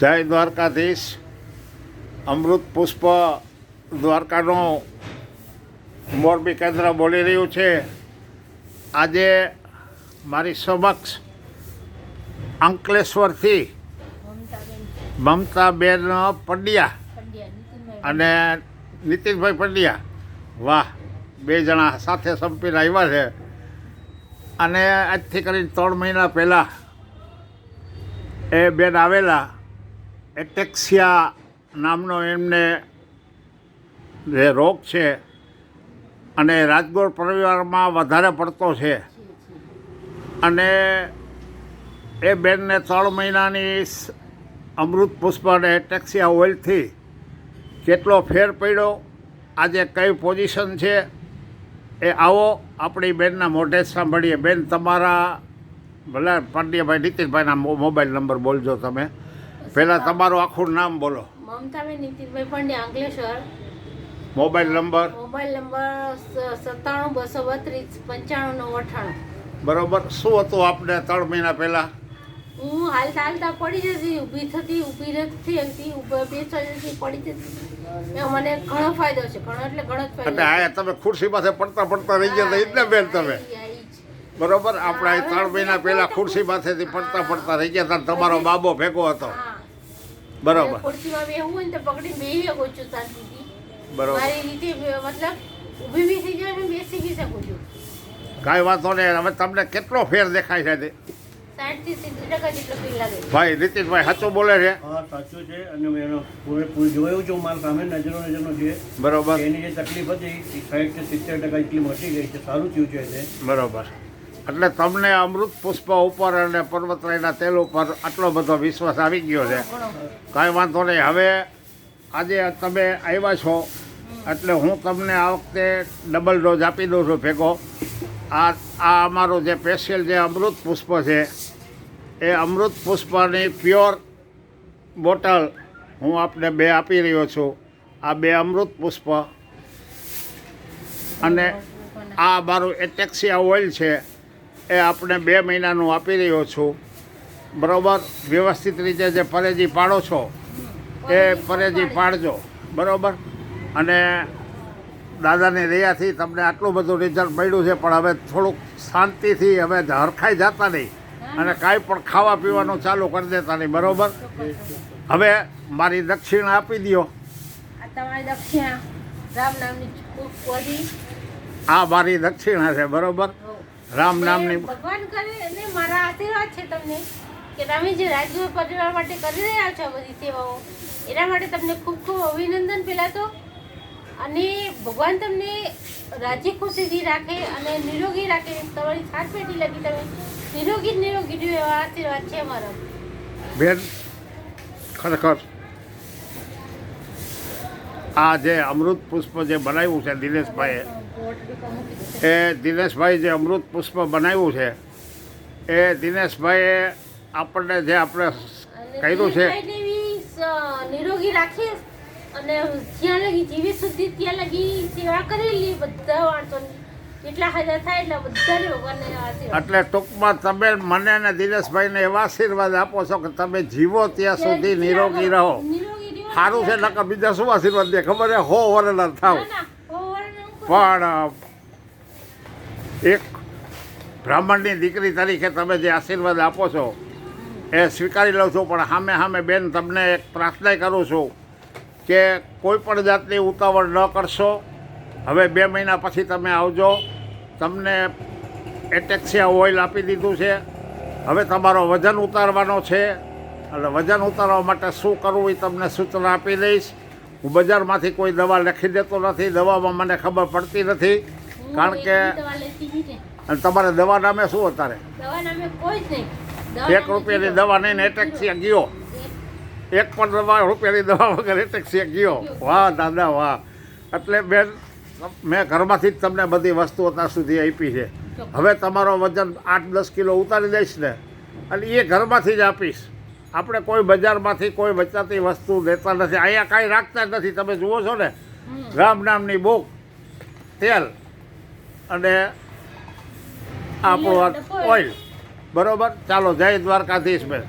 જય દ્વારકાધીશ. અમૃત પુષ્પ દ્વારકાનું મોરબી કેન્દ્ર બોલી રહ્યું છે. આજે મારી સમક્ષ અંકલેશ્વરથી મમતાબેન પંડ્યા અને નીતિનભાઈ પંડ્યા, વાહ, બે જણા સાથે સંપીને આવ્યા છે. અને આજથી કરીને 3 મહિના પહેલાં એ બેન આવેલા. એટેક્સિયા નામનો એમને જે રોગ છે અને રાજગોર પરિવારમાં વધારે પડતો છે. અને એ બેનને 3 મહિનાની અમૃત પુષ્પ અને એટેક્સિયા ઓઇલથી કેટલો ફેર પડ્યો, આજે કઈ પોઝિશન છે, એ આવો આપણી બેનના મોઢે સાંભળીએ. બેન, તમારા ભલે પાંડ્યાભાઈ નીતિનભાઈના મોબાઈલ નંબર બોલજો. તમે પહેલાં તમારું આખું નામ બોલો. મમતાબેન નીતિનભાઈ પંડ્યા, અંકલેશ્વર. મોબાઈલ નંબર 973232 બરાબર. શું હતું આપણે 3 મહિના પહેલાં? હું હાલતા હાલતા પડી જતી, ઊભી થતી, ઊભી નથી હતી, બેસવા જતી, પડી જતી. મને ઘણો ફાયદો છે, ઘણો એટલે ઘણો જ એટલે ફાયદો. આ તમે ખુરશી પાસે પડતા પડતા રહી ગયા હતા એટલે બેન તમે, બરોબર. આપણે 3 મહિના પહેલાં ખુરશી પાસેથી પડતા પડતા રહી ગયા હતા. તમારો બાબો ભેગો હતો, બરોબર. ખુરશીમાં બેહવું હોય ને તો પકડી બેહી શકું છું શાંતિથી. બરોબર. મારી રીતે મતલબ ઊભી બી થઈ જાય, બેસી બી શકું છું. કાંઈ વાંધો નહીં. હવે તમને કેટલો ફેર દેખાય છે? 60 થી 70% જેટલો ફીલ લાગે. ભાઈ નીતિનભાઈ સાચું બોલે છે? હા, સાચું છે. અને મેં એનો પૂરેપૂરું જોયું છું. મારા સામે નજરનો છે. બરોબર. એની જે તકલીફ હતી એ 60 થી 70% જેટલી મટી ગઈ છે. સારું થયું છે એને. બરોબર. એટલે તમને અમૃત પુષ્પ ઉપર અને પર્વતરાયના તેલ ઉપર આટલો બધો વિશ્વાસ આવી ગયો છે. કાંઈ વાંધો નહીં. હવે આજે તમે આવ્યા છો એટલે હું તમને આ વખતે ડબલ ડોઝ આપી દઉં છું ભેગો. આ અમારું જે સ્પેશિયલ જે અમૃત પુષ્પ છે એ અમૃત પુષ્પની પ્યોર બોટલ હું આપને 2 આપી રહ્યો છું. આ 2 અમૃત પુષ્પ અને આ મારું એટેક્સિયા ઓઇલ છે એ આપણે 2 મહિનાનું આપી રહ્યો છું, બરાબર. વ્યવસ્થિત રીતે જે પરેજી પાડો છો એ પરેજી પાડજો, બરાબર. અને દાદાની દયાથી તમને આટલું બધું રિઝલ્ટ મળ્યું છે. પણ હવે થોડુંક શાંતિથી, હવે હરખાઈ જતા નહીં અને કાંઈ પણ ખાવા પીવાનું ચાલુ કરી દેતા નહીં, બરાબર. હવે મારી દક્ષિણા આપી દો. આ તમારી દક્ષિણા રામ નામની કોડી. આ મારી દક્ષિણા છે, બરાબર. રામ નામની. ભગવાન કરે અને મારા આશીર્વાદ છે તમને કે તમે જે રાજગોર પરિવાર માટે કરી રહ્યા છો બધી સેવાઓ, એના માટે તમને ખૂબ ખૂબ અભિનંદન પહેલાં તો. અને ભગવાન તમને રાજી ખુશીથી રાખે અને નિરોગી રાખે. તમારી 7 પેઢી લગી તમે નિરોગી રહ્યો એવા આશીર્વાદ છે મારા. બેન, ખરેખર આ જે અમૃત પુષ્પ જે બનાવ્યું છે દિનેશભાઈએ, એ દિનેશભાઈ જે અમૃત પુષ્પ બનાવ્યું છે એ દિનેશભાઈએ આપણને જે આપણે કર્યું છે નિરોગી રાખીએ અને જ્યાં લગી જીવી સુધી ત્યાં લગી સેવા કરેલી બધા માણસોની જેટલા હાજર થાય એટલા બધાને ભગવાનને આશીર્વાદ. એટલે ટૂંકમાં તમે મને અને દિનેશભાઈને એવા આશીર્વાદ આપો છો કે તમે જીવો ત્યાં સુધી નિરોગી રહો. સારું છે, નકર બીજા શું આશીર્વાદ દે ખબર છે? 100 વર્ષના થાવ. પણ એક બ્રાહ્મણની દીકરી તરીકે તમે જે આશીર્વાદ આપો છો એ સ્વીકારી લઉં છું. પણ સામે સામે બેન તમને એક પ્રાર્થના કરું છું કે કોઈ પણ જાતની ઉતાવળ ન કરશો. હવે 2 મહિના પછી તમે આવજો. તમને એટેક્સિયા ઓઇલ આપી દીધું છે. હવે તમારો વજન ઉતારવાનો છે. એટલે વજન ઉતારવા માટે શું કરવું એ તમને સૂચના આપી દઈશ. હું બજારમાંથી કોઈ દવા લખી દેતો નથી. દવામાં મને ખબર પડતી નથી, કારણ કે અને તમારે દવા નામે શું અત્યારે ₹1 ની દવા નહીં ને એટેક્સિયા ગયો. 1 પણ રૂપિયાની દવા વગર એટેક્સિયા ગયો. વાહ દાદા, વાહ. એટલે બેન, મેં ઘરમાંથી જ તમને બધી વસ્તુઓ અત્યાર સુધી આપી છે. હવે તમારો વજન 8-10 કિલો ઉતારી દઈશ ને, અને એ ઘરમાંથી જ આપીશ. આપણે કોઈ બજારમાંથી કોઈ બચાતી વસ્તુ દેતા નથી. અહીંયા કાંઈ રાખતા જ નથી. તમે જુઓ છો ને, રામ નામની બુક, તેલ અને આપણું ઓઇલ, બરાબર. ચાલો, જય દ્વારકાધીશ બેન.